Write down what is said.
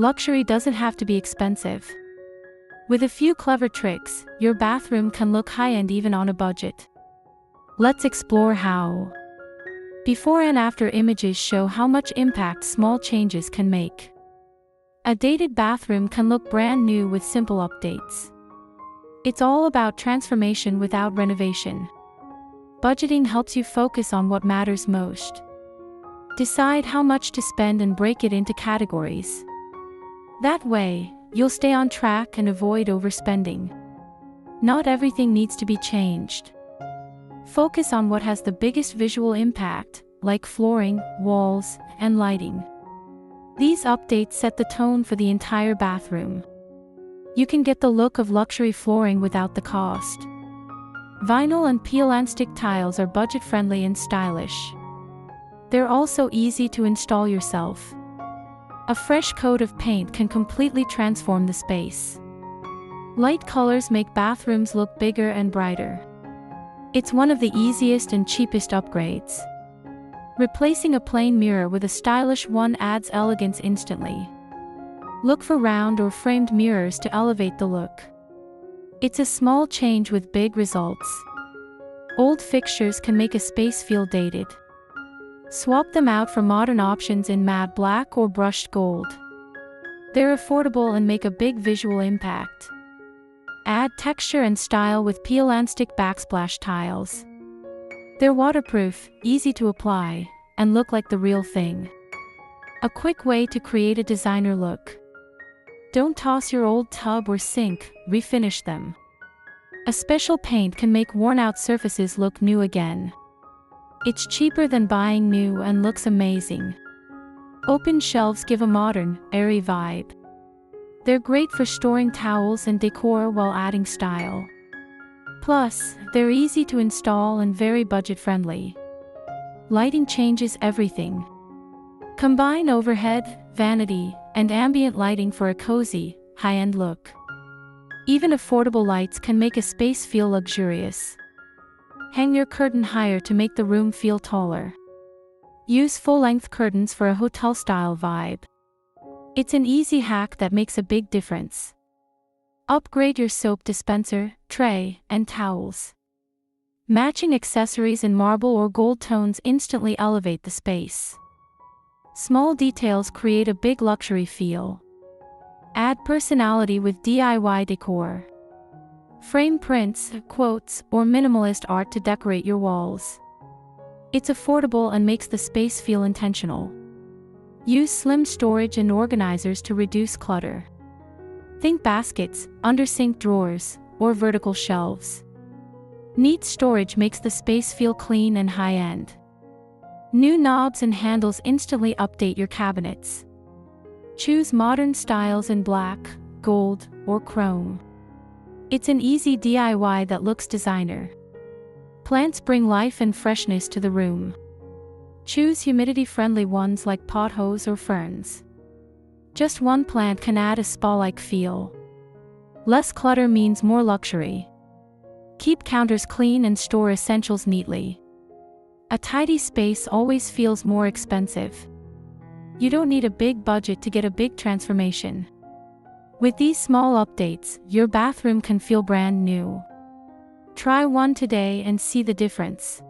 Luxury doesn't have to be expensive. With a few clever tricks, your bathroom can look high-end even on a budget. Let's explore how. Before and after images show how much impact small changes can make. A dated bathroom can look brand new with simple updates. It's all about transformation without renovation. Budgeting helps you focus on what matters most. Decide how much to spend and break it into categories. That way, you'll stay on track and avoid overspending. Not everything needs to be changed. Focus on what has the biggest visual impact, like flooring, walls, and lighting. These updates set the tone for the entire bathroom. You can get the look of luxury flooring without the cost. Vinyl and peel-and-stick tiles are budget-friendly and stylish. They're also easy to install yourself. A fresh coat of paint can completely transform the space. Light colors make bathrooms look bigger and brighter. It's one of the easiest and cheapest upgrades. Replacing a plain mirror with a stylish one adds elegance instantly. Look for round or framed mirrors to elevate the look. It's a small change with big results. Old fixtures can make a space feel dated. Swap them out for modern options in matte black or brushed gold. They're affordable and make a big visual impact. Add texture and style with peel-and-stick backsplash tiles. They're waterproof, easy to apply, and look like the real thing. A quick way to create a designer look. Don't toss your old tub or sink, refinish them. A special paint can make worn-out surfaces look new again. It's cheaper than buying new and looks amazing. Open shelves give a modern, airy vibe. They're great for storing towels and decor while adding style. Plus, they're easy to install and very budget-friendly. Lighting changes everything. Combine overhead, vanity, and ambient lighting for a cozy, high-end look. Even affordable lights can make a space feel luxurious. Hang your curtain higher to make the room feel taller. Use full-length curtains for a hotel-style vibe. It's an easy hack that makes a big difference. Upgrade your soap dispenser, tray, and towels. Matching accessories in marble or gold tones instantly elevate the space. Small details create a big luxury feel. Add personality with DIY decor. Frame prints, quotes, or minimalist art to decorate your walls. It's affordable and makes the space feel intentional. Use slim storage and organizers to reduce clutter. Think baskets, under-sink drawers, or vertical shelves. Neat storage makes the space feel clean and high-end. New knobs and handles instantly update your cabinets. Choose modern styles in black, gold, or chrome. It's an easy DIY that looks designer. Plants bring life and freshness to the room. Choose humidity-friendly ones like pothos or ferns. Just one plant can add a spa-like feel. Less clutter means more luxury. Keep counters clean and store essentials neatly. A tidy space always feels more expensive. You don't need a big budget to get a big transformation. With these small updates, your bathroom can feel brand new. Try one today and see the difference.